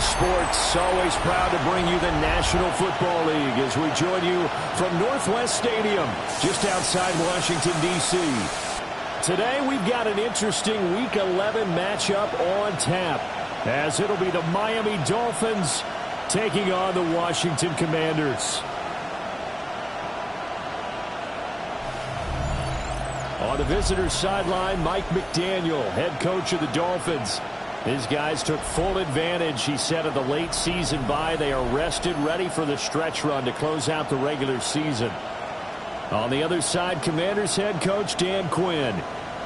Sports, always proud to bring you the National Football League as we join you from Northwest Stadium, just outside Washington, D.C. Today, we've got an interesting Week 11 matchup on tap, as it'll be the Miami Dolphins taking on the Washington Commanders. On the visitors' sideline, Mike McDaniel, head coach of the Dolphins. His guys took full advantage, he said, of the late season bye. They are rested, ready for the stretch run to close out the regular season. On the other side, Commanders head coach Dan Quinn.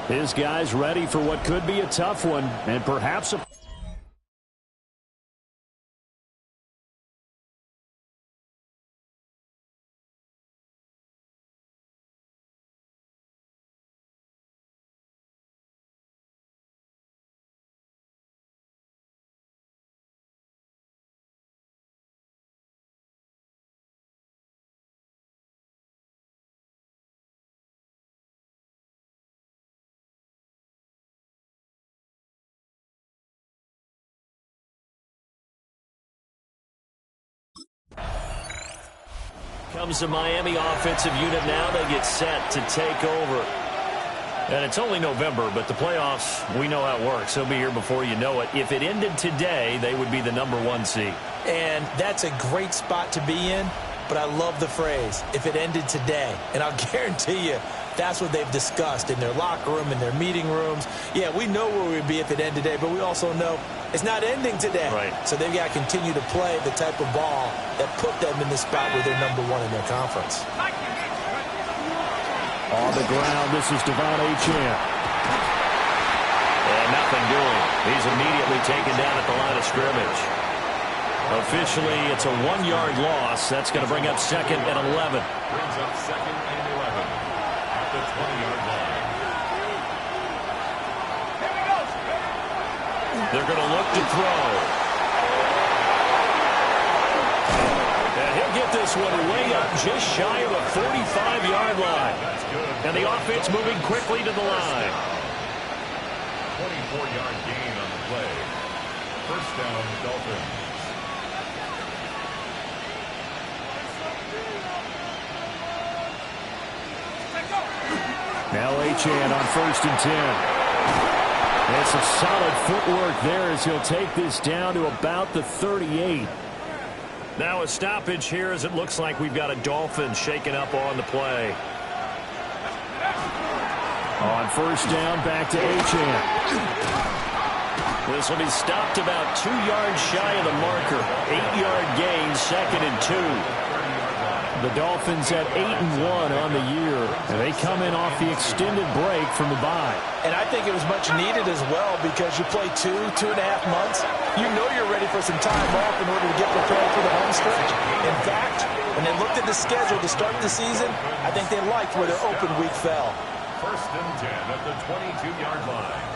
His guys ready for what could be a tough one and perhaps a comes the Miami offensive unit now. They get set to take over. And it's only November, but the playoffs, we know how it works. They'll be here before you know it. If it ended today, they would be the #1 seed. And that's a great spot to be in, but I love the phrase, if it ended today. And I'll guarantee you, that's what they've discussed in their locker room, in their meeting rooms. Yeah, we know where we'd be if it ended today, but we also know it's not ending today. Right. So they've got to continue to play the type of ball that put them in the spot where they're #1 in their conference. On the ground, this is Devon Achane. And nothing doing. He's immediately taken down at the line of scrimmage. Officially, it's a 1-yard loss. That's going to bring up 2nd and 11. Brings up 2nd and 11 at the 20-yard line. They're going to look to throw. And he'll get this one way up just shy of the 45-yard line. And the offense moving quickly to the line. 24-yard gain on the play. First down, Dolphins. Now Achane on 1st and 10. And some solid footwork there as he'll take this down to about the 38. Now a stoppage here as it looks like we've got a Dolphin shaken up on the play. On 1st down, back to Achane. This will be stopped about 2 yards shy of the marker. 8-yard gain, 2nd and 2. The Dolphins at 8-1 on the year, and they come in off the extended break from the bye. And I think it was much needed as well because you play 2.5 months. You know you're ready for some time off in order to get prepared for the home stretch. In fact, when they looked at the schedule to start the season, I think they liked where their open week fell. 1st and 10 at the 22-yard line.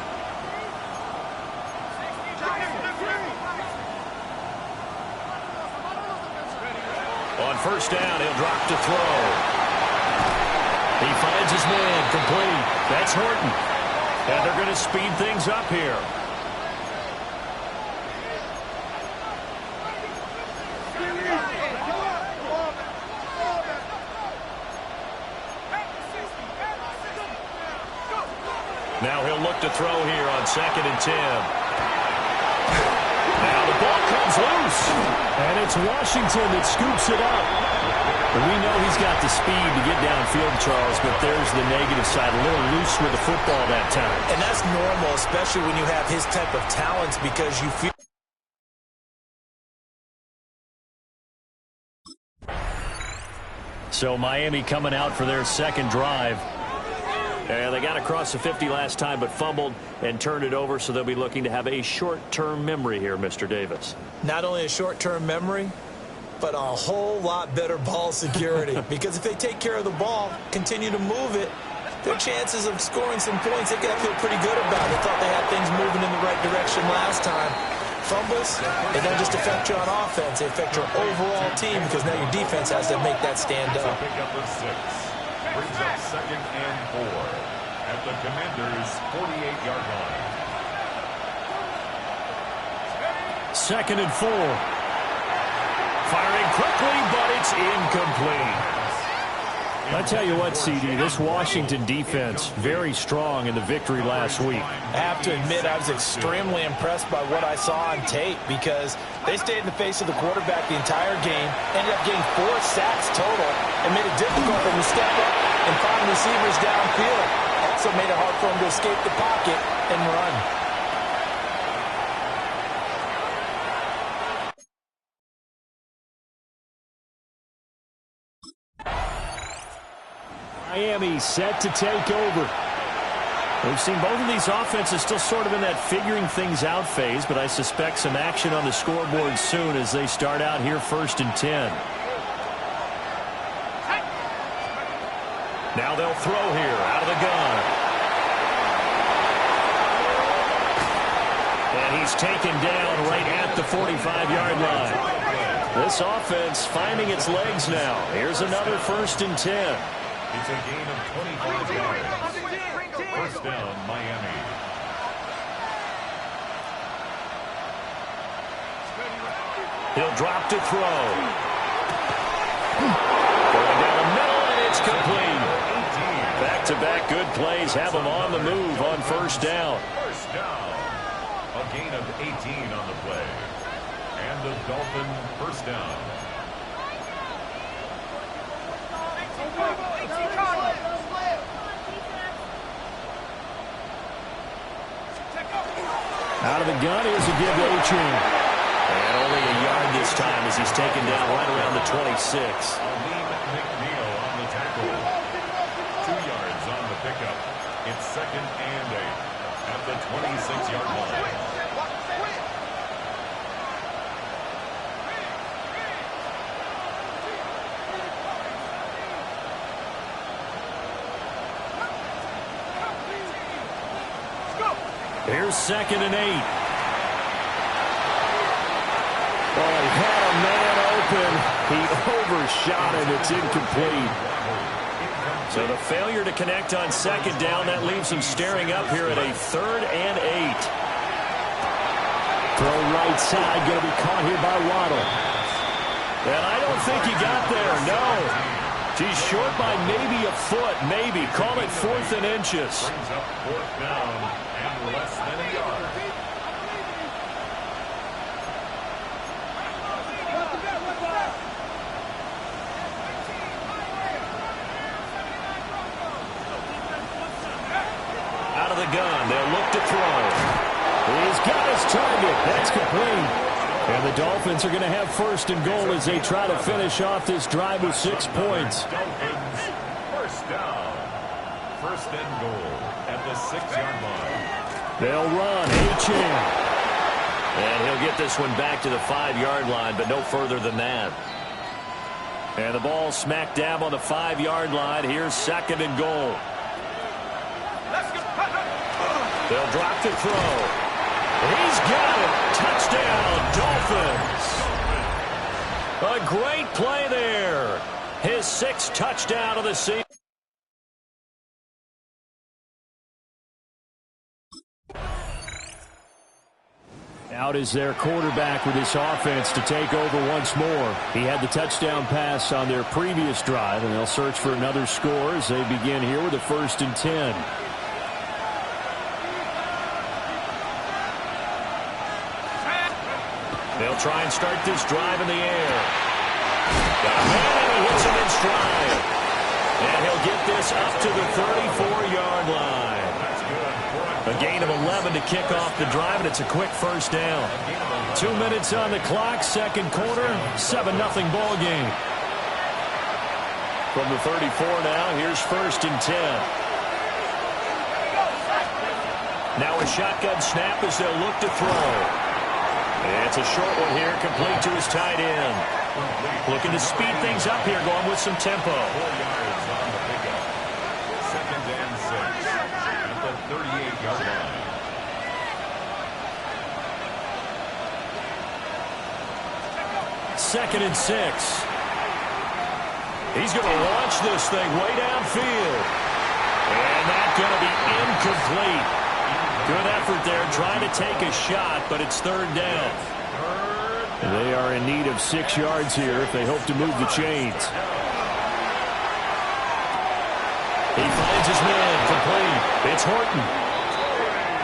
On 1st down, he'll drop to throw. He finds his man complete. That's Horton. And they're going to speed things up here. Now he'll look to throw here on 2nd and 10. Now the ball comes loose. And it's Washington that scoops it up. And we know he's got the speed to get downfield, Charles, but there's the negative side. A little loose with the football that time. And that's normal, especially when you have his type of talents, because you feel. So Miami coming out for their 2nd drive. And they got across the 50 last time, but fumbled and turned it over, so they'll be looking to have a short-term memory here, Mr. Davis. Not only a short-term memory, but a whole lot better ball security. Because if they take care of the ball, continue to move it, their chances of scoring some points, they got to feel pretty good about it. They thought they had things moving in the right direction last time. Fumbles, they don't just affect you on offense, they affect your overall team because now your defense has to make that stand up. Pick up the 6. Brings up 2nd and 4 at the Commanders' 48-yard line. 2nd and 4. Firing quickly, but it's incomplete. I tell you what, CD, this Washington defense, very strong in the victory last week. I have to admit I was extremely impressed by what I saw on tape because they stayed in the face of the quarterback the entire game, ended up getting 4 sacks total, and made it difficult for him to step up and find receivers downfield. Also made it hard for him to escape the pocket and run. Miami set to take over. We've seen both of these offenses still sort of in that figuring things out phase, but I suspect some action on the scoreboard soon as they start out here 1st and 10. Now they'll throw here out of the gun. And he's taken down right at the 45-yard line. This offense finding its legs now. Here's another 1st and 10. It's a gain of 25 yards. First down, Miami. He'll drop to throw. Going down the middle, and it's complete. Back-to-back good plays have him on the move on 1st down. First down. A gain of 18 on the play. And the Dolphin first down. Out of the gun, here's a give to A-Chain. And only a yard this time as he's taken down right around the 26. Aleem McNeil on the tackle. 2 yards on the pickup. It's 2nd and 8 at the 26-yard line. Here's 2nd and 8. Oh, he had a man open. He overshot it. It's incomplete. So the failure to connect on 2nd down, that leaves him staring up here at a 3rd and 8. Throw right side, going to be caught here by Waddle. And I don't think he got there, no. He's short by maybe a foot, maybe. Call it 4th and inches. Brings up 4th down and less than a yard. Out of the gun, they'll look to throw. He's got his target. That's complete. And the Dolphins are going to have 1st and goal as they try to finish off this drive with 6 points. Dolphins first down. 1st and goal at the 6-yard line. They'll run. A-Chain. And he'll get this one back to the 5-yard line, but no further than that. And the ball smack dab on the 5-yard line. Here's 2nd and goal. They'll drop to throw. He's got it. Touchdown, Dolphins. A great play there. His 6th touchdown of the season. Out is their quarterback with this offense to take over once more. He had the touchdown pass on their previous drive, and they'll search for another score as they begin here with a 1st and 10. They'll try and start this drive in the air. Got a man, and he hits him in stride. And he'll get this up to the 34-yard line. A gain of 11 to kick off the drive, and it's a quick 1st down. 2 minutes on the clock, 2nd quarter, 7-0 ball game. From the 34 now, here's 1st and 10. Now a shotgun snap as they'll look to throw. It's a short one here, complete to his tight end. Looking to speed things up here, going with some tempo. 4 yards on the pickup. 2nd and 6 at the 38-yard line. Second and 6. He's going to launch this thing way downfield. And that's going to be incomplete. Good effort there, trying to take a shot, but it's 3rd down. They are in need of 6 yards here if they hope to move the chains. He finds his man complete. It's Horton.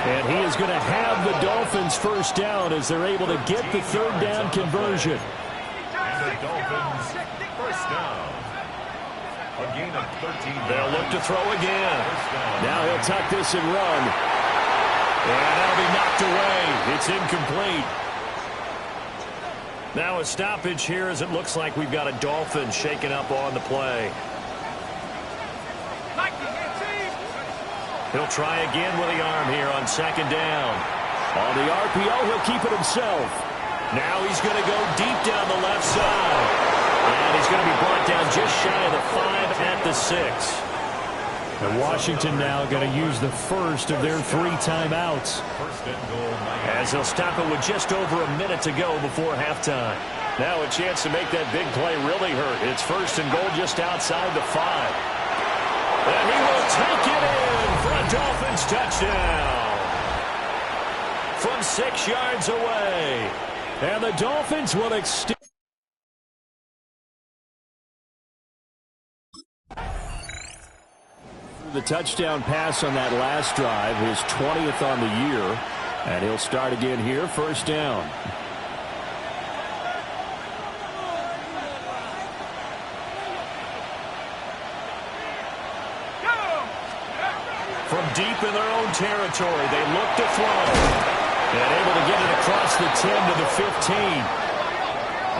And he is going to have the Dolphins first down as they're able to get the third down conversion. And the Dolphins first down. A gain of 13. They'll look to throw again. Now he'll tuck this and run. And that'll be knocked away. It's incomplete. Now a stoppage here as it looks like we've got a Dolphin shaken up on the play. He'll try again with the arm here on second down. On the RPO, he'll keep it himself. Now he's going to go deep down the left side. And he's going to be brought down just shy of the 5 at the 6. And Washington now going to use the first of their 3 timeouts. As he'll stop it with just over a minute to go before halftime. Now a chance to make that big play really hurt. It's first and goal just outside the 5. And he will take it in for a Dolphins touchdown. From 6 yards away. And the Dolphins will extend. The touchdown pass on that last drive, his 20th on the year. And he'll start again here, first down. From deep in their own territory, they look to throw. And able to get it across the 10 to the 15.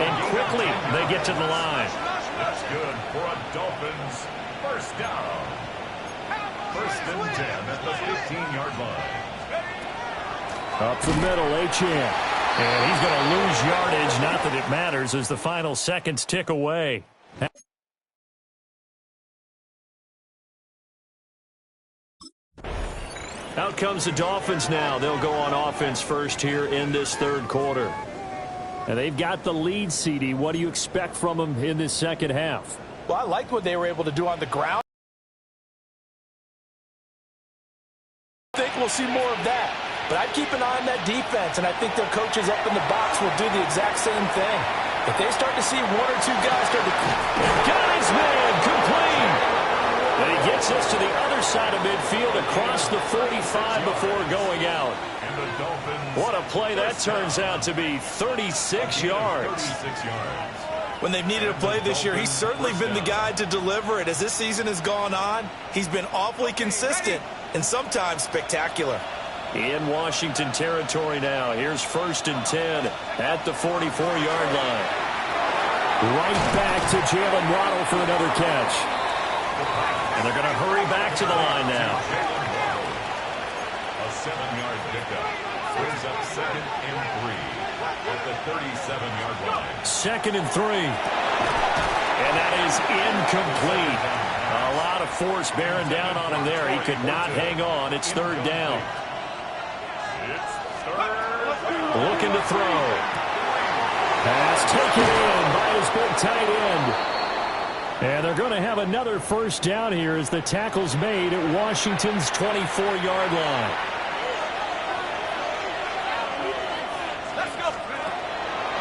And quickly, they get to the line. That's good for a Dolphins first down. First and 10 at the 15-yard line. Up the middle, Achane. And he's going to lose yardage. Not that it matters as the final seconds tick away. Out comes the Dolphins now. They'll go on offense first here in this third quarter. And they've got the lead, CD. What do you expect from them in this second half? Well, I liked what they were able to do on the ground. I think we'll see more of that. But I'd keep an eye on that defense, and I think their coaches up in the box will do the exact same thing. If they start to see 1 or 2 guys start to... Got his man complete. And he gets us to the other side of midfield across the 45 before going out. And the Dolphins. What a play that turns out to be. 36 yards. 36 yards. When they've needed a play this year, he's certainly been the guy to deliver it. As this season has gone on, he's been awfully consistent and sometimes spectacular. In Washington territory now. Here's first and 10 at the 44-yard line. Right back to Jalen Waddle for another catch. And they're going to hurry back to the line now. A 7-yard pickup. Brings up second and 3 at the 37-yard line. Second and 3. And that is incomplete. A lot of force bearing down on him there. He could not hang on. It's third down. Looking to throw. Pass taken in by his big tight end. And they're going to have another first down here as the tackle's made at Washington's 24-yard line.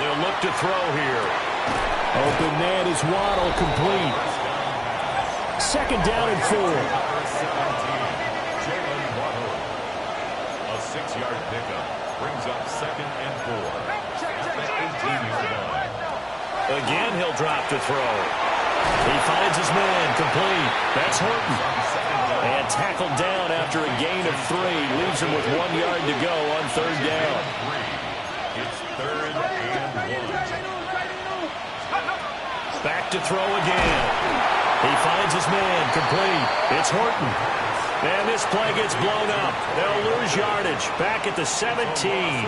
They'll look to throw here. Open man is Waddle, complete. Second down and 4. Jalen Waddle. A 6-yard pickup. Brings up second and 4 at the 18-yard line. Again, he'll drop to throw. He finds his man, complete. That's Horton. And tackled down after a gain of 3. Leaves him with 1 yard to go on third down. It's third and 1. Back to throw again. He finds his man, complete. It's Horton. And this play gets blown up. They'll lose yardage. Back at the 17.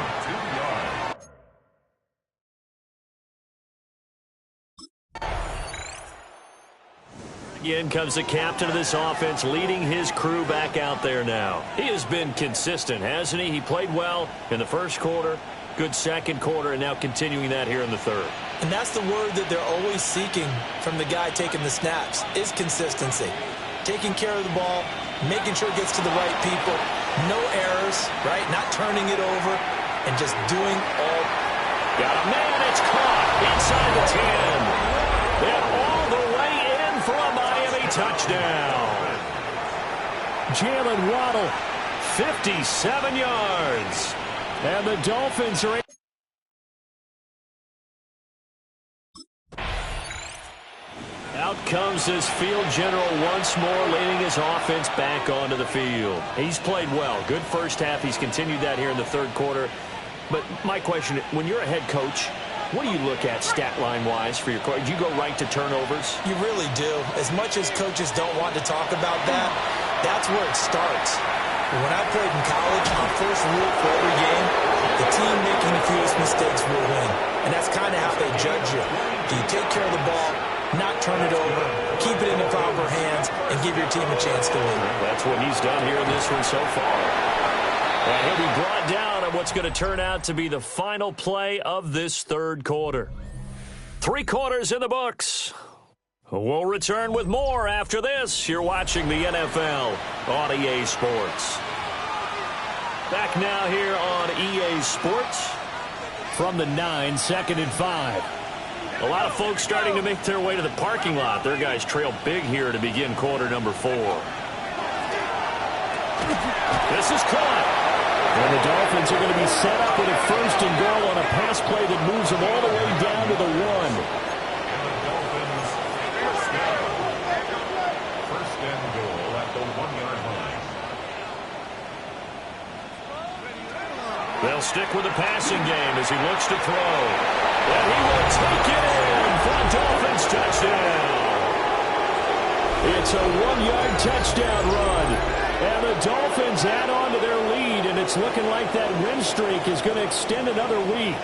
Again comes the captain of this offense, leading his crew back out there now. He has been consistent, hasn't he? He played well in the first quarter, good second quarter, and now continuing that here in the third. And that's the word that they're always seeking from the guy taking the snaps, is consistency. Taking care of the ball, making sure it gets to the right people, no errors, right? Not turning it over, and just doing all Got a man. It's caught inside the 10. And all the way in for a Miami touchdown. Jalen Waddle, 57 yards. And the Dolphins are out comes this field general once more, leading his offense back onto the field. He's played well. Good first half. He's continued that here in the third quarter. But my question, when you're a head coach, what do you look at stat line-wise for your coach? Do you go right to turnovers? You really do. As much as coaches don't want to talk about that, that's where it starts. When I played in college, our first rule for every game, the team making the fewest mistakes will win. And that's kind of how they judge you. Do you take care of the ball, not turn it over, keep it in the proper hands, and give your team a chance to win? That's what he's done here in this one so far. And he'll be brought down on what's going to turn out to be the final play of this third quarter. 3 quarters in the books. We'll return with more after this. You're watching the NFL on EA Sports. Back now here on EA Sports from the 9, 2nd and 5. A lot of folks starting to make their way to the parking lot. Their guys trail big here to begin quarter number 4. This is caught. And the Dolphins are going to be set up with a 1st and goal on a pass play that moves them all the way down to the 1. They'll stick with the passing game as he looks to throw. And he will take it in for a Dolphins touchdown. It's a 1-yard touchdown run. And the Dolphins add on to their lead, and it's looking like that win streak is going to extend another week.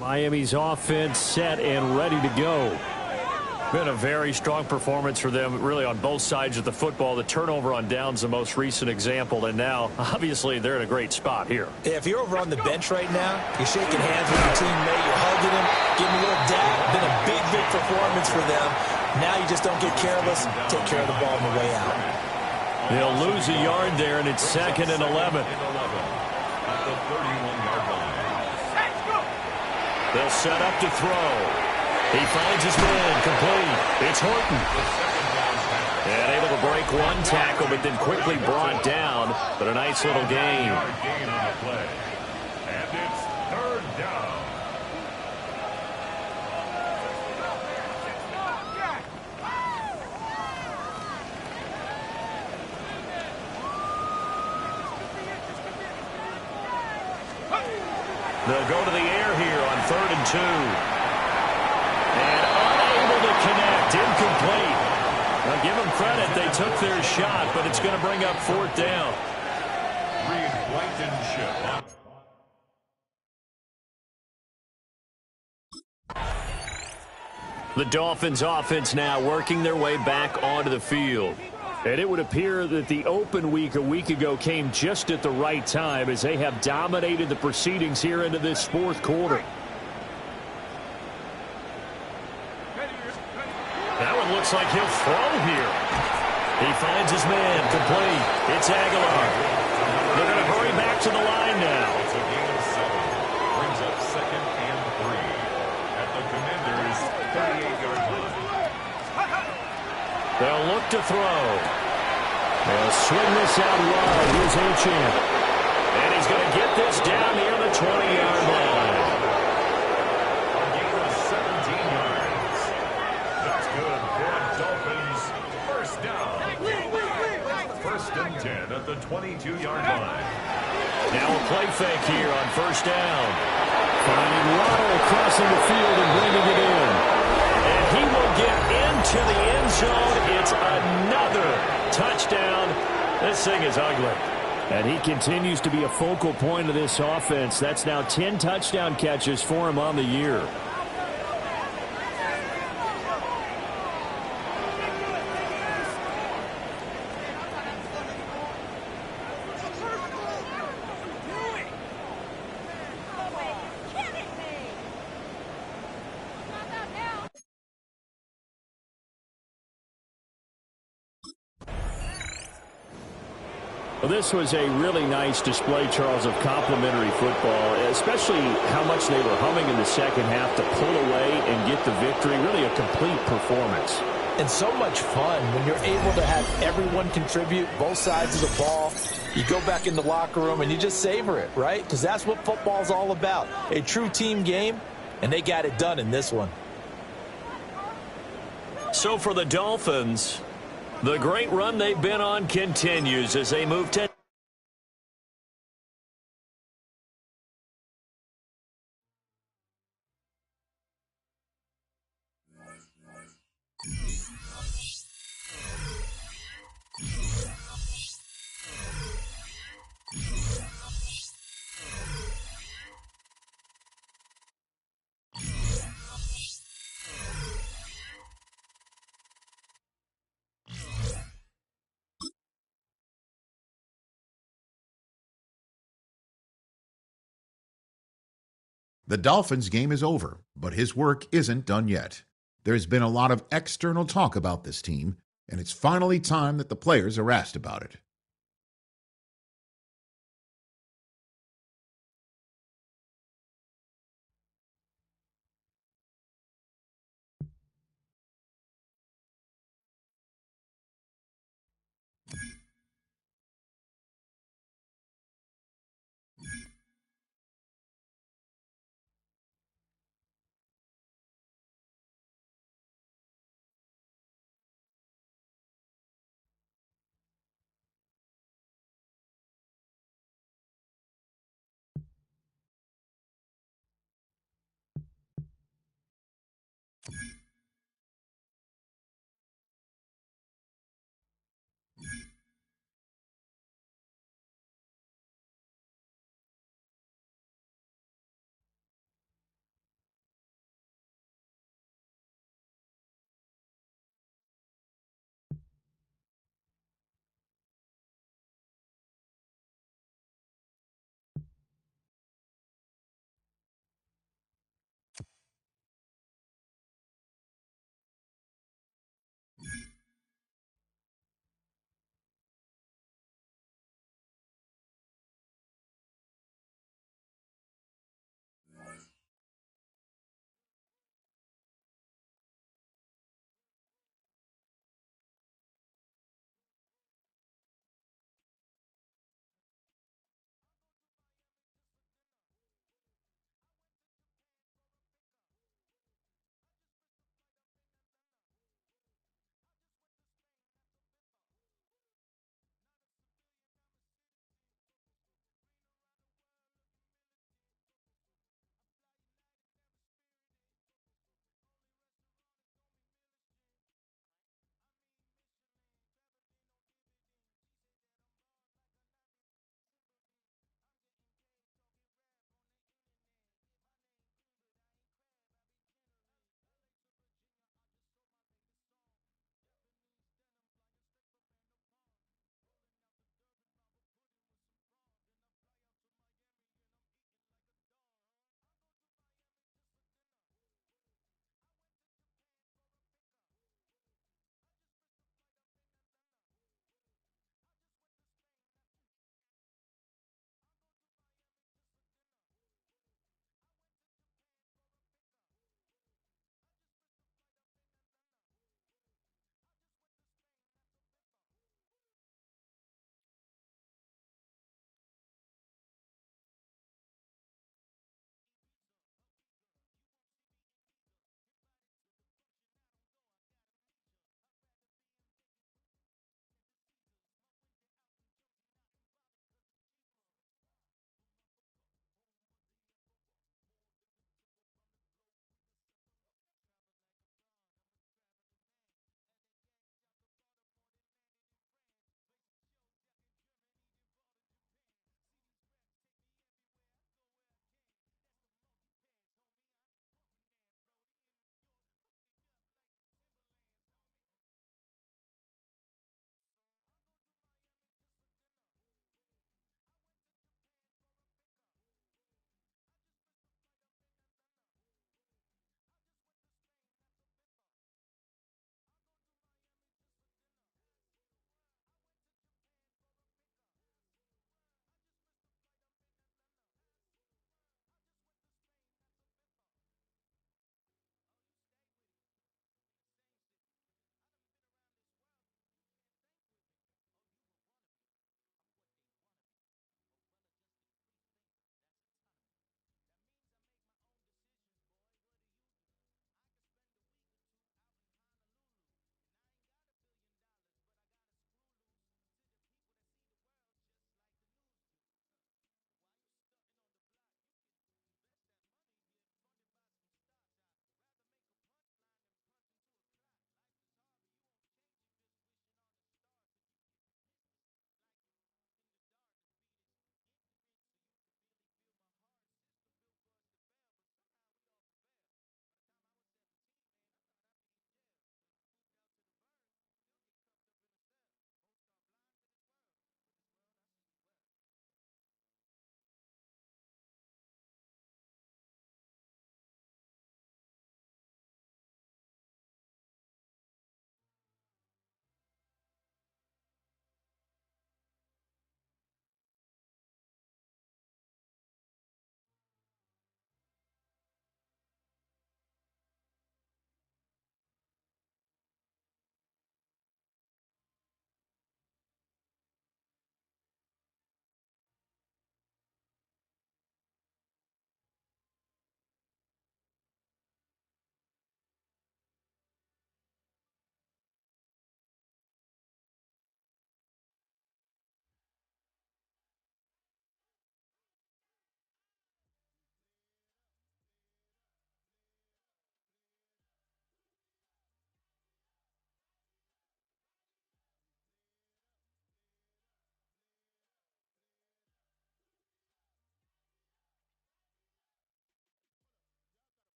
Miami's offense set and ready to go. Been a very strong performance for them, really, on both sides of the football. The turnover on downs, the most recent example, and now, obviously, they're in a great spot here. Yeah, if you're over on the bench right now, you're shaking hands with your teammate, you're hugging him, giving him a little dab. Been a big, big performance for them. Now you just don't get careless, take care of the ball on the way out. They'll lose a yard there, and it's 2nd and 11. They'll set up to throw. He finds his man, complete. It's Horton. And able to break one tackle, but then quickly brought down. But a nice little gain. And it's 3rd down. They'll go to the air here on 3rd and 2. And unable to connect, incomplete. Now give them credit, they took their shot, but it's going to bring up 4th down. Reed Blankenship. The Dolphins offense now working their way back onto the field. And it would appear that the open week a week ago came just at the right time as they have dominated the proceedings here into this 4th quarter. That one looks like he'll throw here. He finds his man, complete. It's Aguilar. They're going to hurry back to the line now. It's a gain of 7. Brings up 2nd and 3 at the Commanders' 38-yard line. They'll look to throw. They'll swing this out wide. Here's Achane. And he's going to get this down near the 20-yard line. A gain of 17 yards. That's good for Dolphins. 1st down. 1st and 10 at the 22-yard line. Now a play fake here on 1st down. Finding Waddle crossing the field and bringing it in. And he will get into the end zone. It's another touchdown. This thing is ugly. And he continues to be a focal point of this offense. That's now 10 touchdown catches for him on the year. Well, this was a really nice display, Charles, of complimentary football, especially how much they were humming in the second half to pull away and get the victory. Really a complete performance. And so much fun when you're able to have everyone contribute, both sides of the ball. You go back in the locker room and you just savor it, right? Because that's what football's all about. A true team game, and they got it done in this one. So for the Dolphins, the great run they've been on continues as they move to The Dolphins game is over, but his work isn't done yet. There's been a lot of external talk about this team, and it's finally time that the players are asked about it.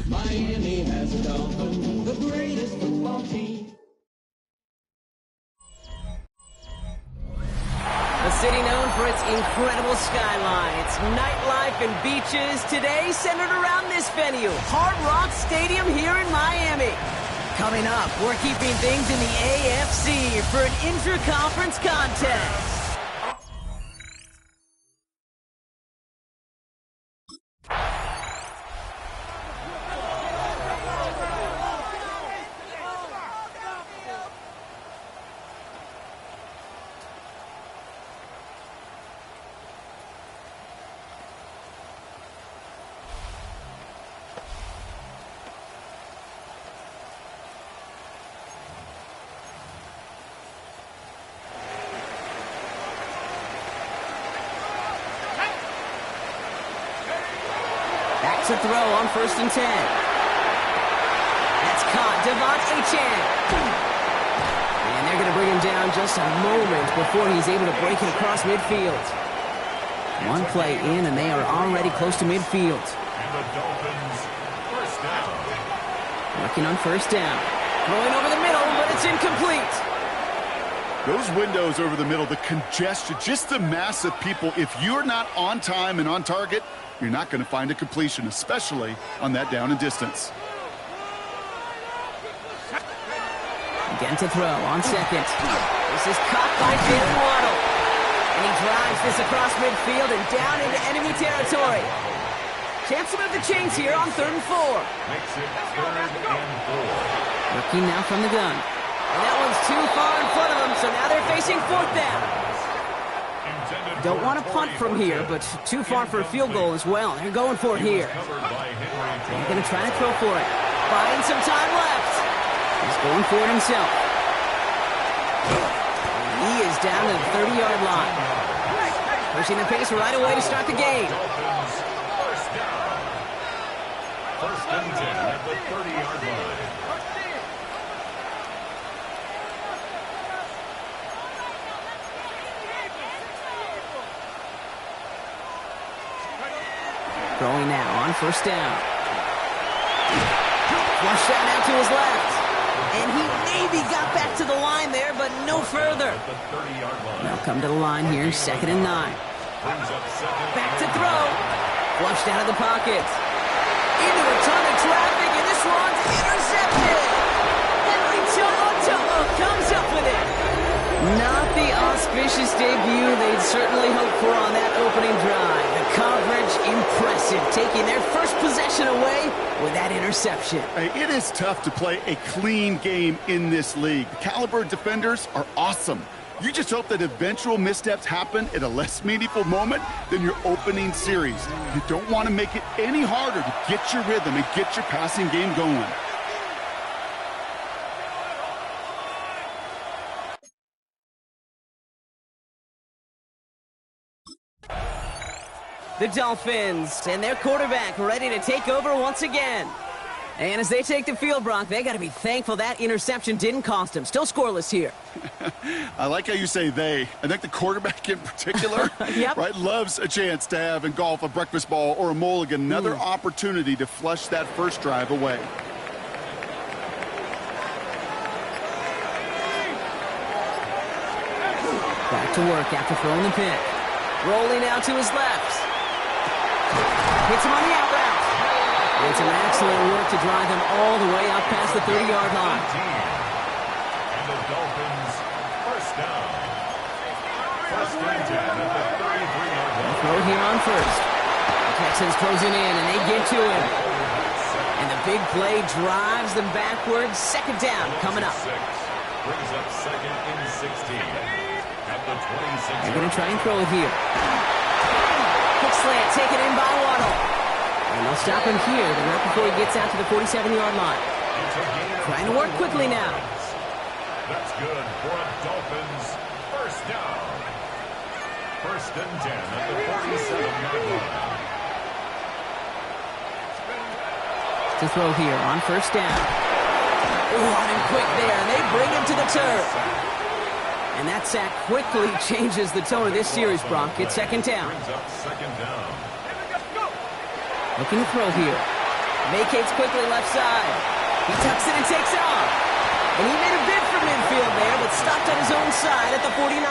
Miami has a Dolphin, the greatest football team. A city known for its incredible skyline, its nightlife and beaches, today centered around this venue, Hard Rock Stadium here in Miami. Coming up, we're keeping things in the AFC for an intra-conference contest. To throw on 1st and 10. That's caught. Devon Achane. And they're going to bring him down just a moment before he's able to break it across midfield. One play in, and they are already close to midfield. And the Dolphins, first down. Working on 1st down. Throwing over the middle, but it's incomplete. Those windows over the middle, the congestion, just the mass of people. If you're not on time and on target, you're not going to find a completion, especially on that down and distance. Again to throw on 2nd. This is caught by Jalen Waddle. And he drives this across midfield and down into enemy territory. Chance to move the chains here on 3rd and 4. Makes it 3rd and 4. Working now from the gun. And that one's too far in front of them, so now they're facing 4th down. Don't want to punt from here, but too far for a field goal as well. They're going for it here. They're going to try to throw for it. Buying some time left. He's going for it himself. He is down to the 30-yard line. Pushing the pace right away to start the game. First down. 1st and 10 at the 30-yard line. Throwing now on 1st down. Flush that out to his left. And he maybe got back to the line there, but no further. They'll come to the line here, 2nd and 9. Back to throw. Flushed out of the pocket. Into a ton of traffic, and this one's intercepted. Henry To'o comes up with it. Not the auspicious debut they'd certainly hoped for on that opening drive. The coverage, impressive, taking their first possession away with that interception. Hey, it is tough to play a clean game in this league. The caliber defenders are awesome. You just hope that eventual missteps happen at a less meaningful moment than your opening series. You don't want to make it any harder to get your rhythm and get your passing game going. The Dolphins and their quarterback ready to take over once again. And as they take the field, Brock, they got to be thankful that interception didn't cost them. Still scoreless here. I like how you say they. I think the quarterback in particular, Yep. right, loves a chance to have in golf a breakfast ball or a mulligan, another opportunity to flush that first drive away. Back to work after throwing the pick. Rolling out to his left. Hits him on the out route. And some excellent work to drive him all the way out past the 30-yard line. And the Dolphins, first down. 1st and 10 at the 33-yard line. Throw here on 1st. The Texans closing in, and they get to him. And the big play drives them backwards. 2nd down coming up. Brings up 2nd and 16 at the 26. They're going to try and throw it here. Quick slant taken in by Waddle. And they'll stop him here right before he gets out to the 47-yard line. Trying to work quickly now. That's good for a Dolphins first down. 1st and 10 at the 47-yard line. to throw here on first down. On him quick there, and they bring him to the turf. And that sack quickly changes the tone of this series, Brock. It's second down. Looking to throw here. Vacates quickly left side. He tucks it and takes off. And he made a bid for midfield there, but stopped on his own side at the 49.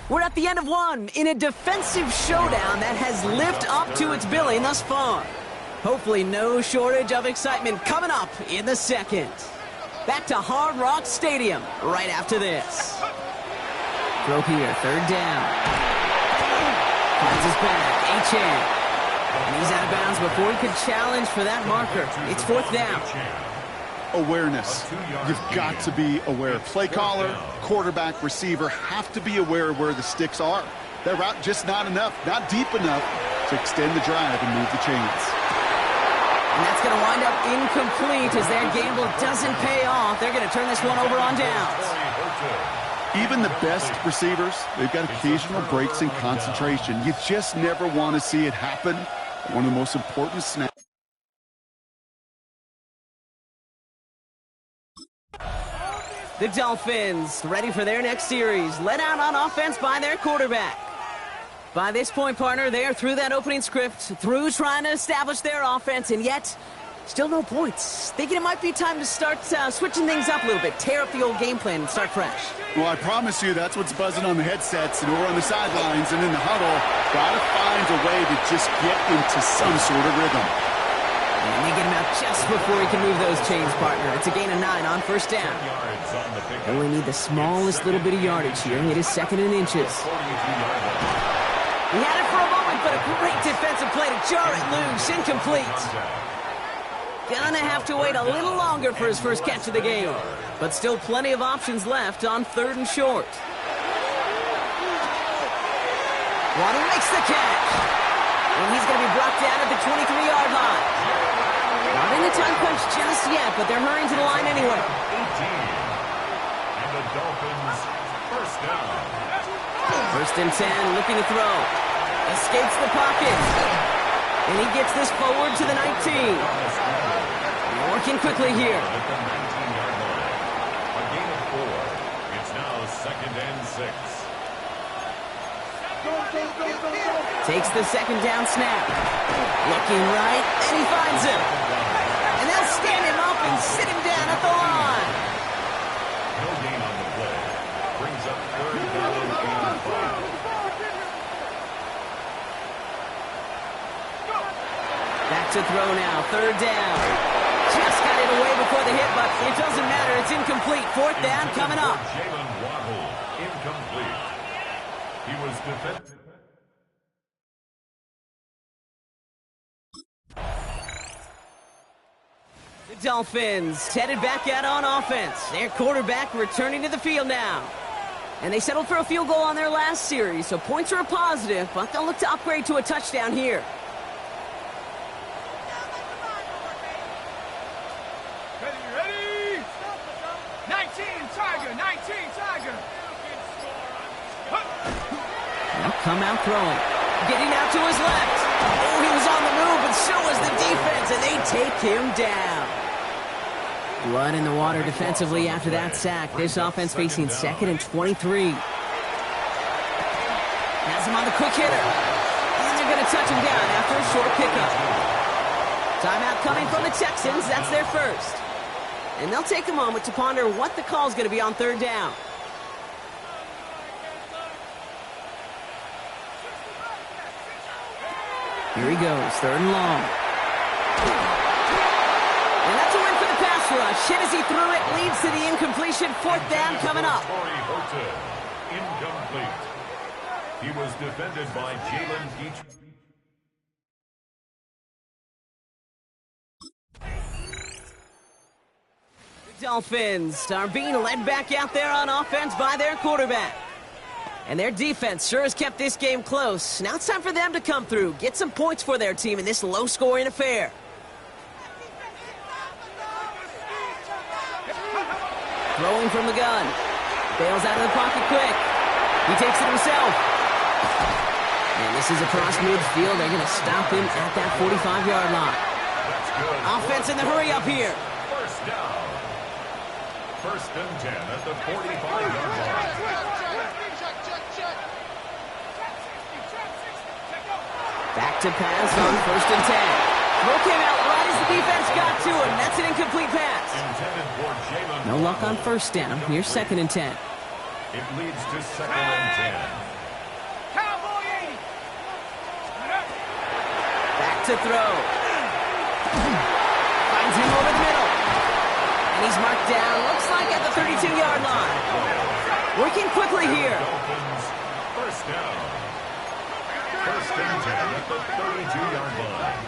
We're at the end of one in a defensive showdown that has lived up to its billing thus far. Hopefully no shortage of excitement coming up in the second. Back to Hard Rock Stadium right after this. Throw here, third down. Finds his back, Achane. And he's out of bounds before he could challenge for that marker. It's fourth down. Awareness. You've got to be aware. Play caller, quarterback, receiver have to be aware of where the sticks are. That route just not enough, not deep enough to extend the drive and move the chains. And that's going to wind up incomplete as their gamble doesn't pay off. They're going to turn this one over on downs. Even the best receivers, they've got occasional breaks in concentration. You just never want to see it happen. One of the most important snaps. The Dolphins ready for their next series, led out on offense by their quarterback. By this point, partner, they are through that opening script, through trying to establish their offense, and yet still no points. Thinking it might be time to start switching things up a little bit, tear up the old game plan and start fresh. Well, I promise you that's what's buzzing on the headsets and over on the sidelines and in the huddle. Got to find a way to just get into some sort of rhythm. And they get him out just before he can move those chains, partner. It's a gain of 9 on first down. Only need the smallest little bit of yardage here. It is second in inches. He had it for a moment, but a great defensive play to jar it loose. Incomplete. Gonna have to wait a little longer for his first catch of the game. But still plenty of options left on third and short. Waddle makes the catch. And he's going to be brought down at the 23-yard line. Not in the time crunch just yet, but they're hurrying to the line anyway. 18. And the Dolphins first down. First and 10, looking to throw. Escapes the pocket. And he gets this forward to the 19. Working quickly here. At the 19-yard line. A gain of 4. It's now second and 6. Takes the second down snap. Looking right, and he finds him. And they'll stand him up and sit him down at the line. No gain on the play. Brings up third down and 5. Back to throw now, third down. Just got it away before the hit, but it doesn't matter. It's incomplete. Fourth down coming up. Jalen Waddle, incomplete. He was defended. The Dolphins headed back out on offense. Their quarterback returning to the field now. And they settled for a field goal on their last series, so points are a positive, but they'll look to upgrade to a touchdown here. Ready? 19 Tiger, 19 Tiger. They'll come out throwing. Getting out to his left. Oh, he was on the move, but so was the defense, and they take him down. Blood in the water defensively after that sack. This offense facing second and 23. Has him on the quick hitter. And they're going to touch him down after a short pickup. Timeout coming from the Texans. That's their first. And they'll take a moment to ponder what the call is going to be on third down. Here he goes, third and long. And that's a win for the pass rush. Hit as he threw it, leads to the incompletion. Fourth down coming up. Incomplete. He was defended by Jalen Peach. The Dolphins are being led back out there on offense by their quarterback. And their defense sure has kept this game close. Now it's time for them to come through, get some points for their team in this low-scoring affair. Throwing from the gun. Bails out of the pocket quick. He takes it himself. And this is across midfield. They're going to stop him at that 45-yard line. Offense in the hurry up here. First down. First and 10 at the 45-yard line. Back to pass on first and 10. Throw came out right as the defense got to him. That's an incomplete pass. Intended for Jalen. No luck on first down. Here's second and 10. It leads to second and 10. Cowboy 80. Back to throw. Finds him over the middle. And he's marked down, looks like at the 32-yard line. Working quickly here. Dolphins, first down. First and 10 at the 32-yard line.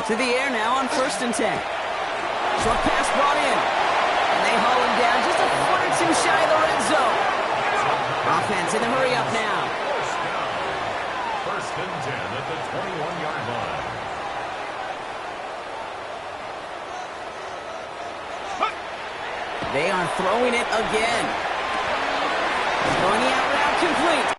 To the air now on first and 10. Short pass brought in. And they haul him down just a foot or two shy of the red zone. Offense in the hurry up now. First down. First and 10 at the 21-yard line. They are throwing it again. Throwing the out route complete.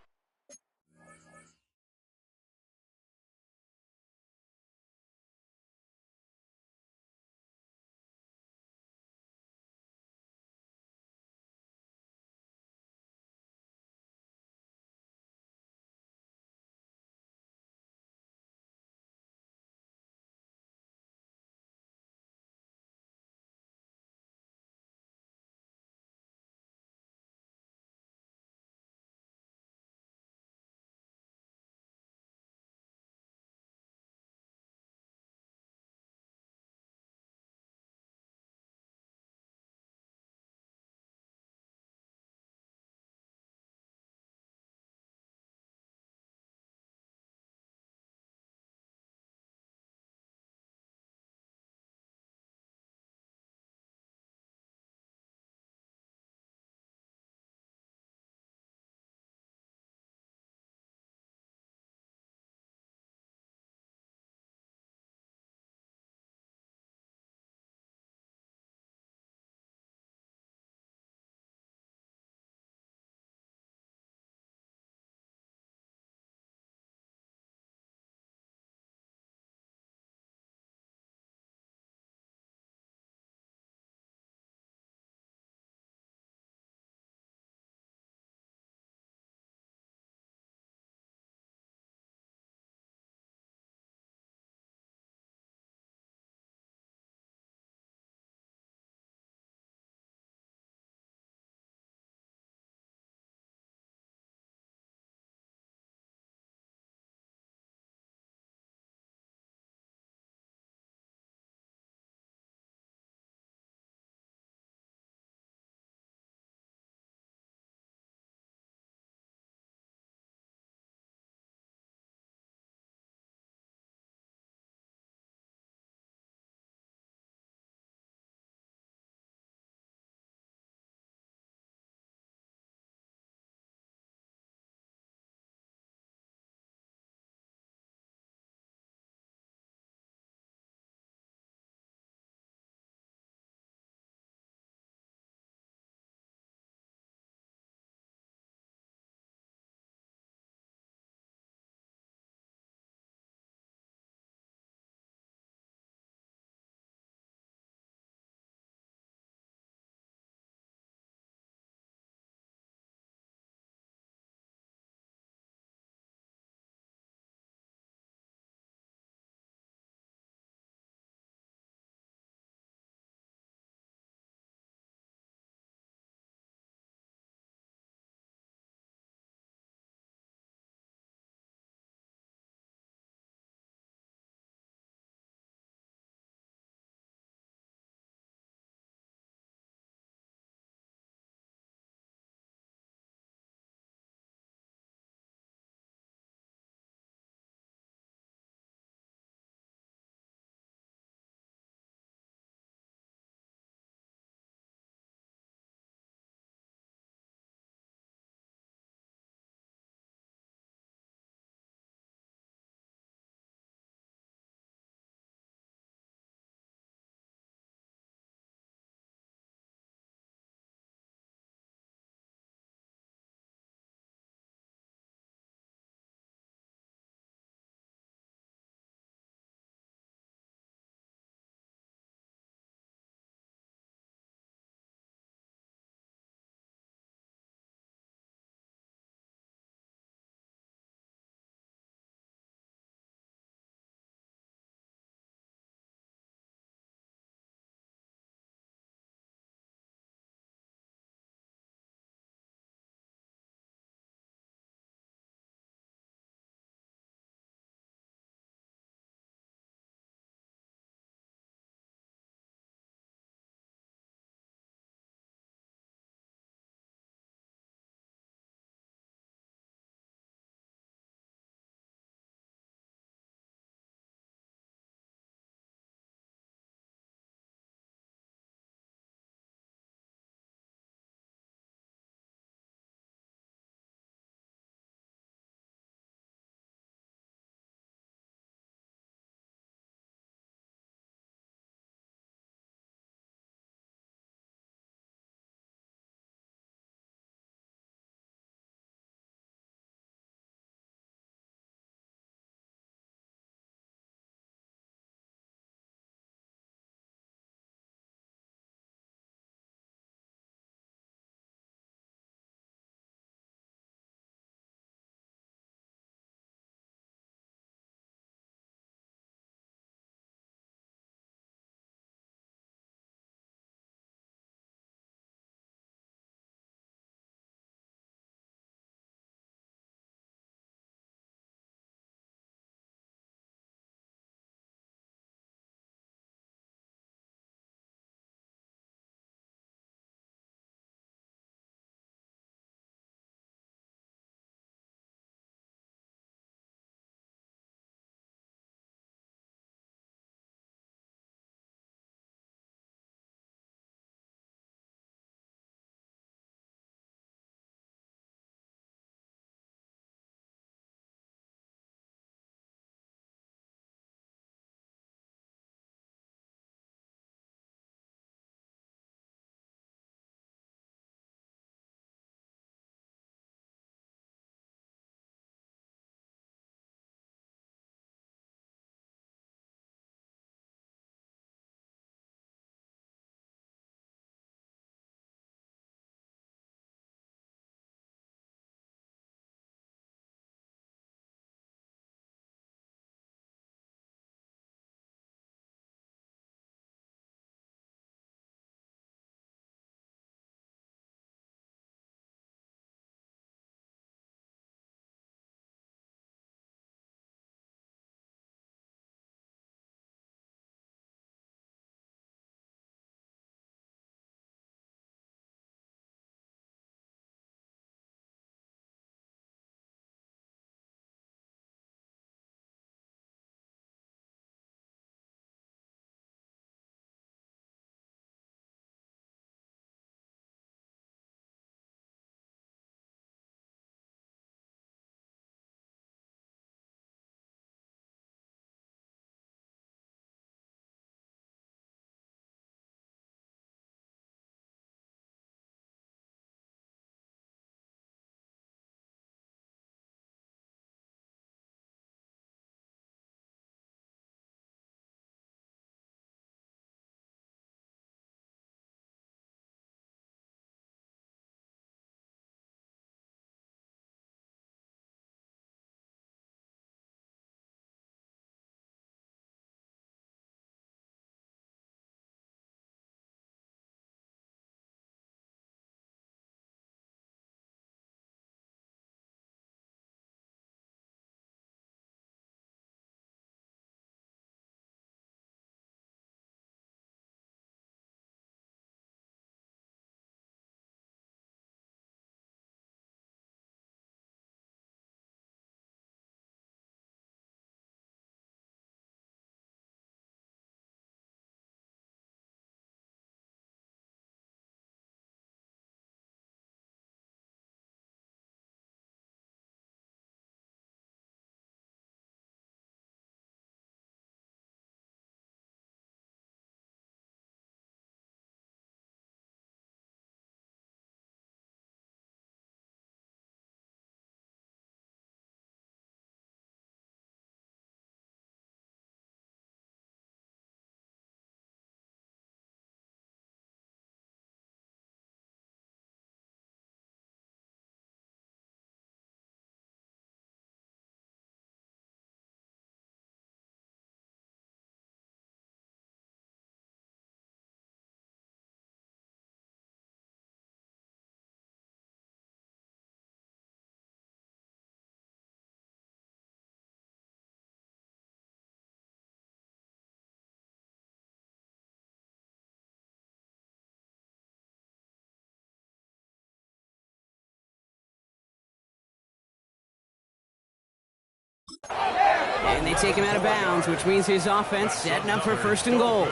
And they take him out of bounds, which means his offense setting up for first and goal.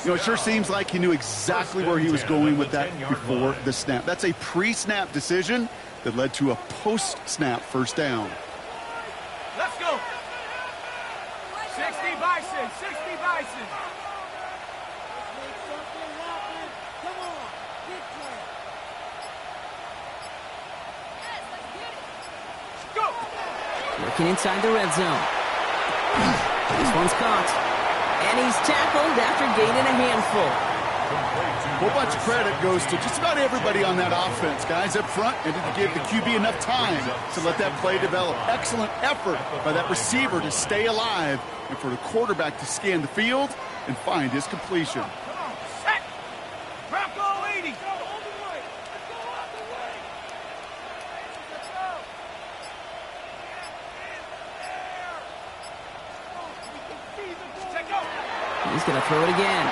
You know, it sure seems like he knew exactly where he was going with that before the snap. That's a pre-snap decision that led to a post-snap first down. Let's go. 60 Bison, 60 Bison. Working inside the red zone. This one's caught. And he's tackled after gaining a handful. A whole bunch of credit goes to just about everybody on that offense. Guys up front needed to give the QB enough time to let that play develop. Excellent effort by that receiver to stay alive and for the quarterback to scan the field and find his completion. Set. Bronco 80. He's going to throw it again.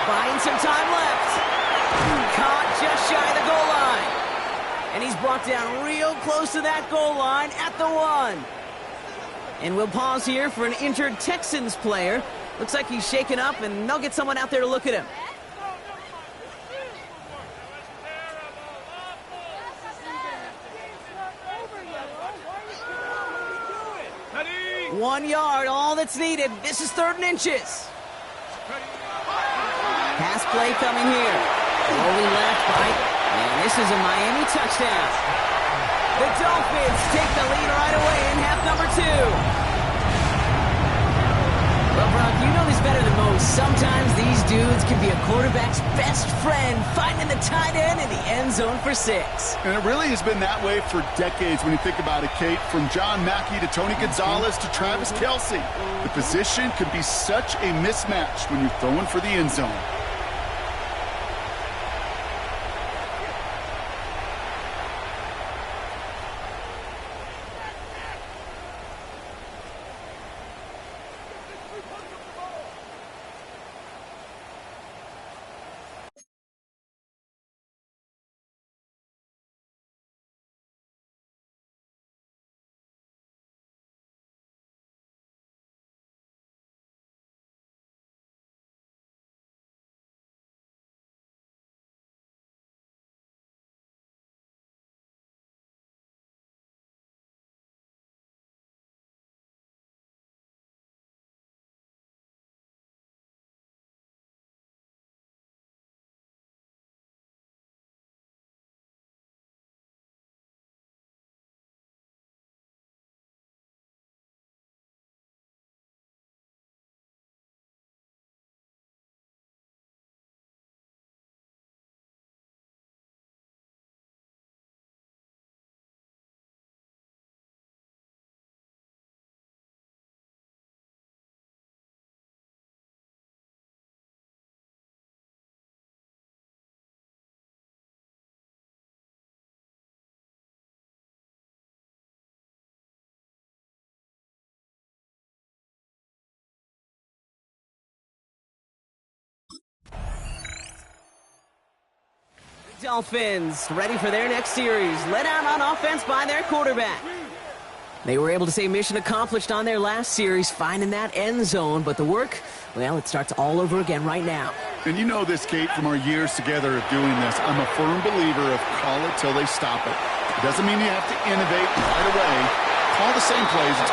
Buying some time left. Caught just shy of the goal line. And he's brought down real close to that goal line at the 1. And we'll pause here for an injured Texans player. Looks like he's shaken up, and they'll get someone out there to look at him. Ready? 1 yard, all that's needed. This is 3rd and inches. Pass play coming here. Rolling left, right, and this is a Miami touchdown. The Dolphins take the lead right away in half number 2. Well, Brock, you know this better than most. Sometimes these dudes can be a quarterback's best friend, finding the tight end in the end zone for 6. And it really has been that way for decades when you think about it, Kate. From John Mackey to Tony Gonzalez to Travis Kelce. The position can be such a mismatch when you're throwing for the end zone. Dolphins ready for their next series, led out on offense by their quarterback. They were able to say mission accomplished on their last series, finding that end zone, but the work, well, it starts all over again right now. And you know this, Kate, from our years together of doing this. I'm a firm believer of call it till they stop it. It doesn't mean you have to innovate right away. Call the same plays.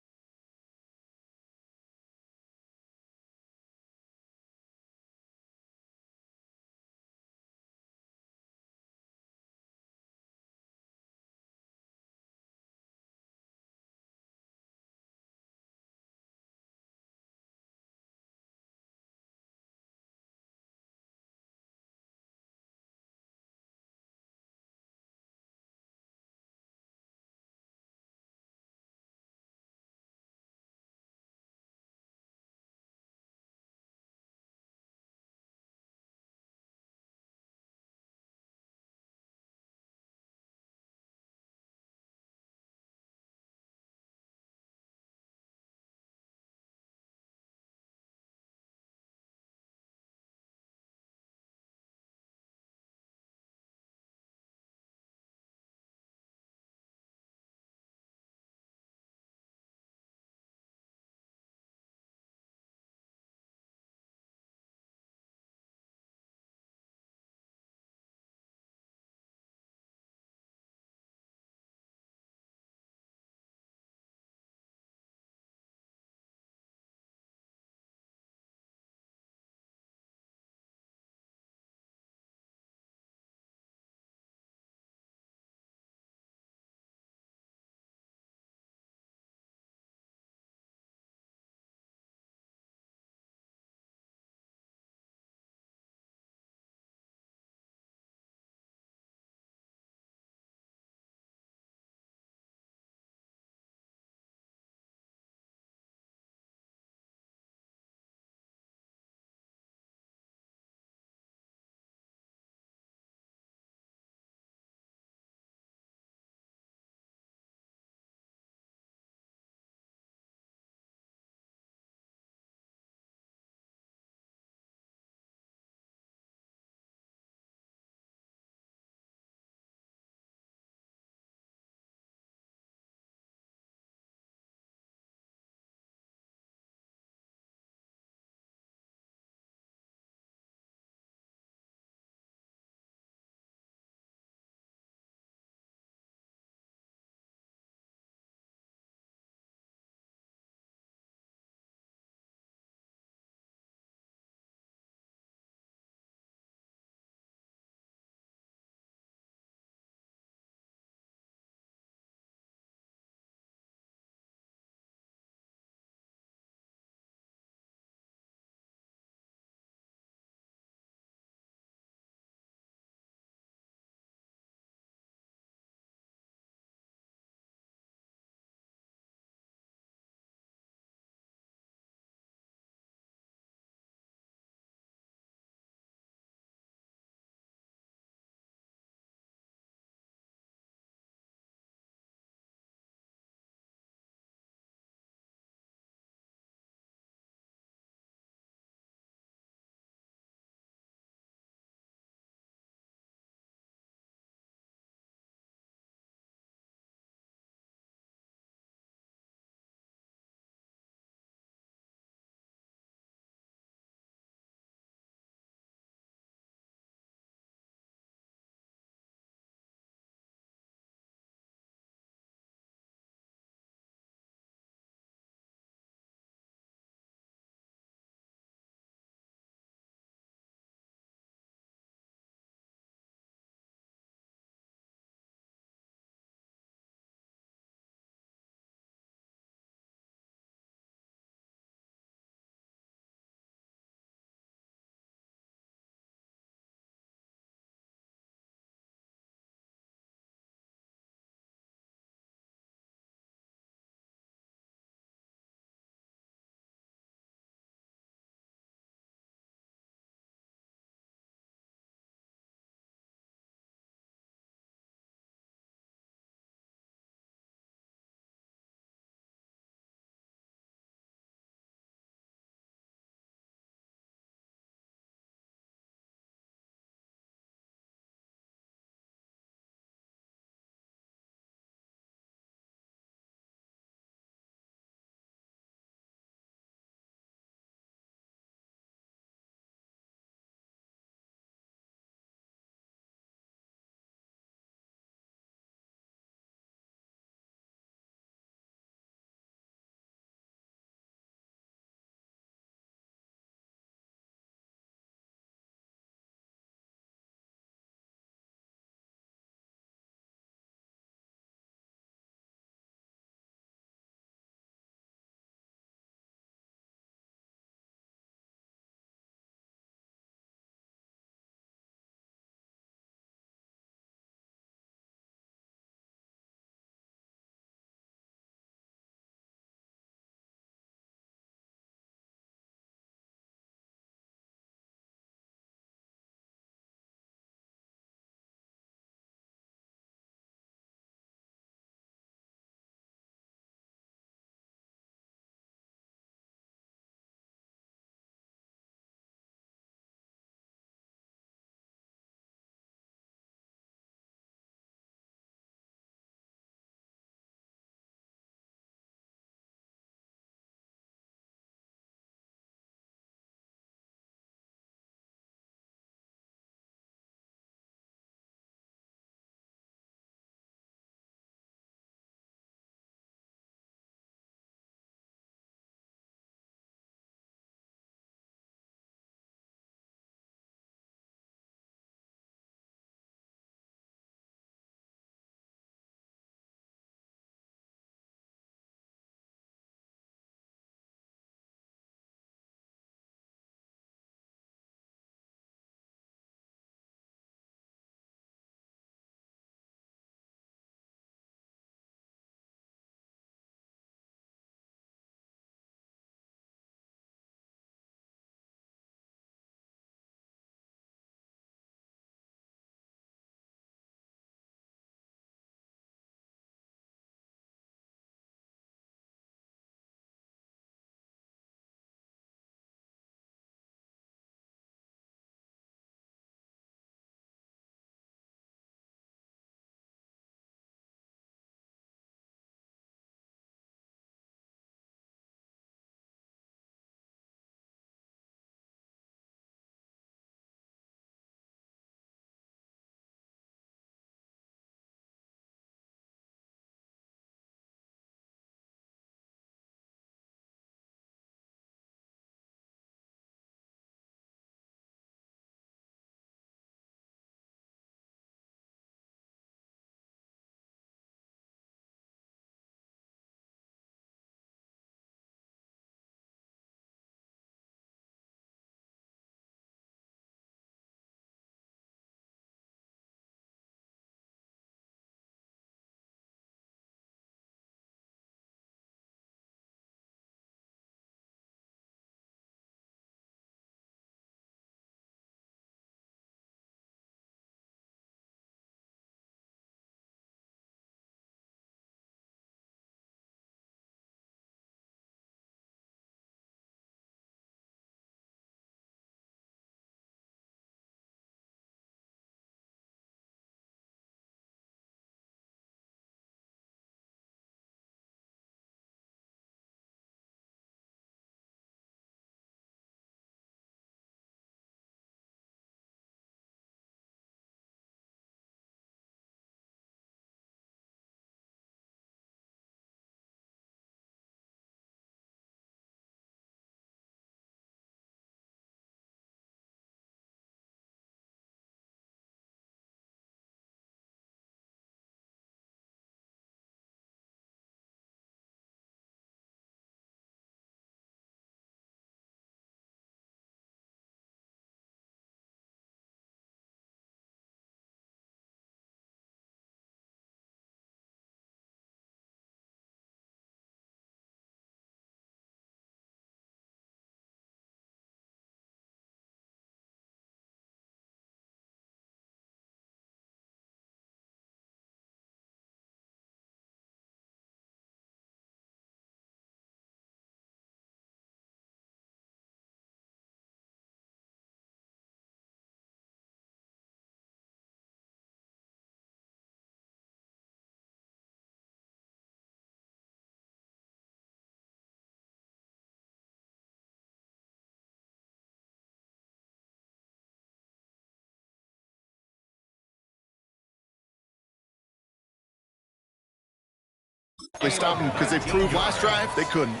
They stopped him because they proved last drive they couldn't.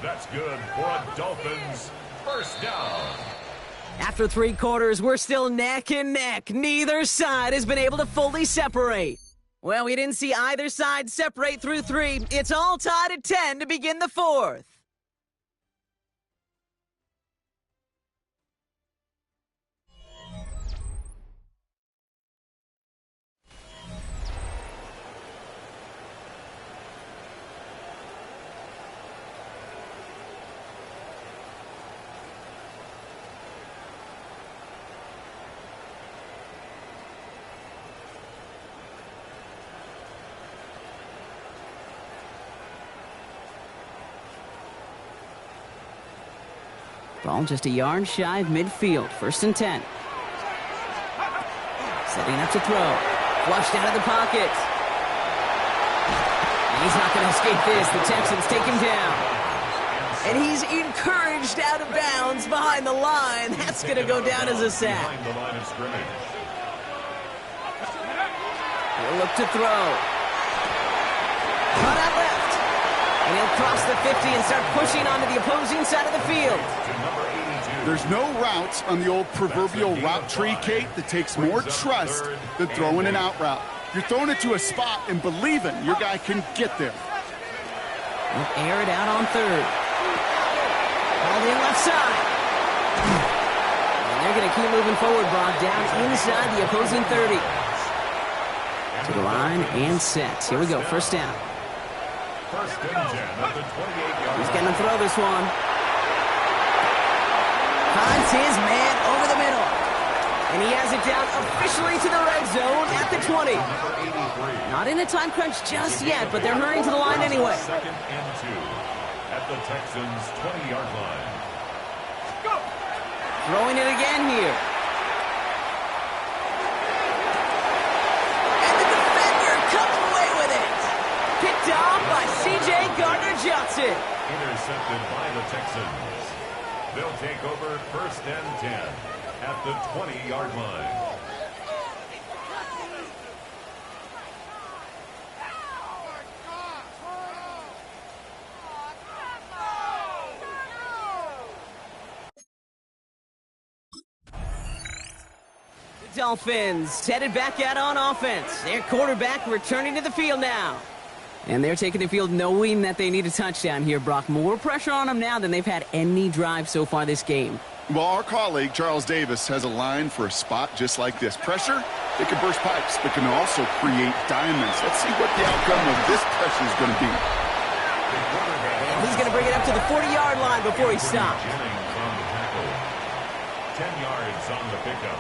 That's good for a Dolphins first down. After 3 quarters, we're still neck and neck. Neither side has been able to fully separate. Well, we didn't see either side separate through 3. It's all tied at 10 to begin the 4th. Ball just a yard shy of midfield. 1st and 10. Setting up to throw. Flushed out of the pocket. And he's not going to escape this. The Texans take him down. And he's encouraged out of bounds behind the line. That's going to go down as a sack. He'll look to throw. Cut out left. And he'll cross the 50 and start pushing onto the opposing side of the field. There's no routes on the old proverbial route tree, Kate, that takes more trust than throwing an out route. You're throwing it to a spot and believing your guy can get there. He'll air it out on 3rd. Ball in left side. And they're going to keep moving forward, Brock, down inside the opposing 30. To the line and set. Here we go, 1st down. 1st and 10 at the 28-yard. He's going to throw this one. Finds his man over the middle. And he has it down officially to the red zone at the 20. Not in a time crunch just yet, but they're hurrying to the line anyway. 2nd and 2 at the Texans' 20-yard line. Go! Throwing it again here. And the defender comes away with it. Picked off by C.J. Gardner-Johnson. Intercepted by the Texans. They'll take over 1st and 10 at the 20-yard line. The Dolphins headed back out on offense. Their quarterback returning to the field now. And they're taking the field knowing that they need a touchdown here, Brock. More pressure on them now than they've had any drive so far this game. Well, our colleague, Charles Davis, has a line for a spot just like this. Pressure, they can burst pipes, but can also create diamonds. Let's see what the outcome of this pressure is going to be. And he's going to bring it up to the 40-yard line before he stops. 10 yards on the pickup.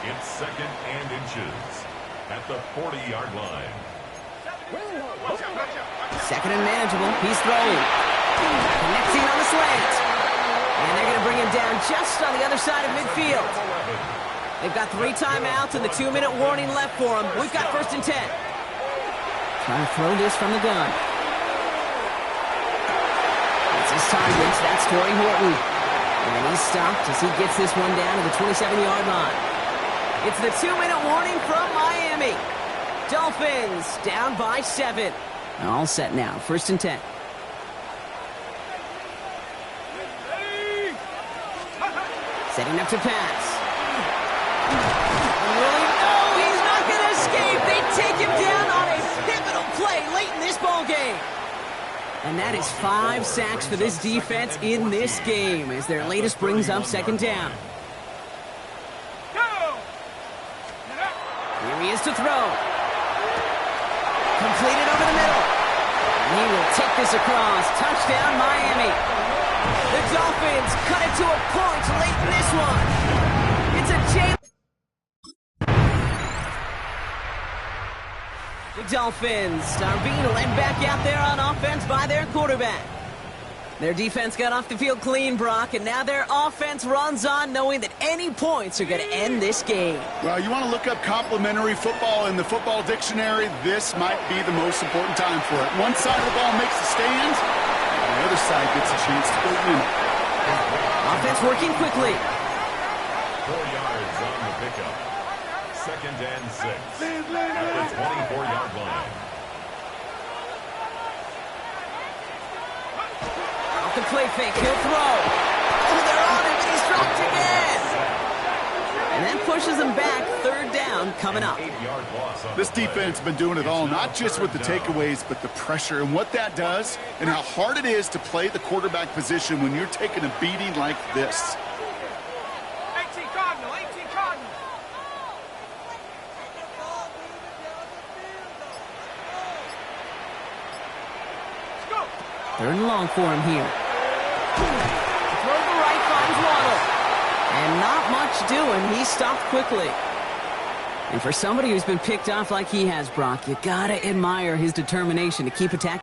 It's 2nd and inches at the 40-yard line. 2nd and manageable. He's throwing. Connecting on the slant. And they're going to bring him down just on the other side of midfield. They've got 3 timeouts and the 2-minute warning left for them. We've got 1st and 10. Trying to throw this from the gun. It's his target. That's Torrey Horton. And he's stopped as he gets this one down to the 27-yard line. It's the 2-minute warning from Miami. Dolphins down by 7. All set now. 1st and 10. Setting up to pass. Oh, he's not going to escape. They take him down on a pivotal play late in this ball game. And that is 5 sacks for this defense in this game as their latest brings up 2nd down. Here he is to throw. Completed over the middle. And he will take this across. Touchdown, Miami. The Dolphins cut it to a point late in this one. It's a chain. The Dolphins are being led back out there on offense by their quarterback. Their defense got off the field clean, Brock, and now their offense runs on knowing that any points are going to end this game. Well, you want to look up complimentary football in the football dictionary, this might be the most important time for it. One side of the ball makes a stand, and the other side gets a chance to go win it. Offense working quickly. 4 yards on the pickup. 2nd and 6 at the 24-yard line. Off the play fake, he'll throw. Oh, they're on him, and he's dropped again. And that pushes him back. Third down coming up. This defense has been doing it all, not just with the takeaways, but the pressure and what that does and how hard it is to play the quarterback position when you're taking a beating like this. 18 Cardinal, 18 Cardinal. Let's go. Third and long for him here. Throw to the right, finds Waddle. And not much doing. He stopped quickly. And for somebody who's been picked off like he has, Brock, you gotta admire his determination to keep attacking.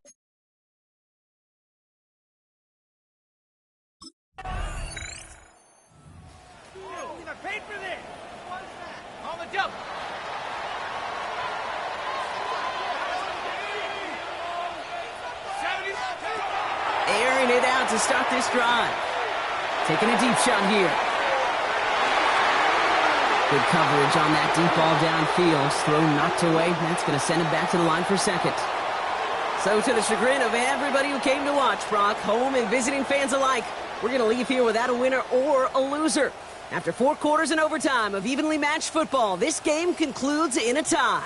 I paid for this. On the double. Airing it out to start this drive. Taking a deep shot here. Good coverage on that deep ball downfield. Throw knocked away. That's going to send him back to the line for second. So to the chagrin of everybody who came to watch, Brock, home and visiting fans alike, we're going to leave here without a winner or a loser. After 4 quarters and overtime of evenly matched football, this game concludes in a tie.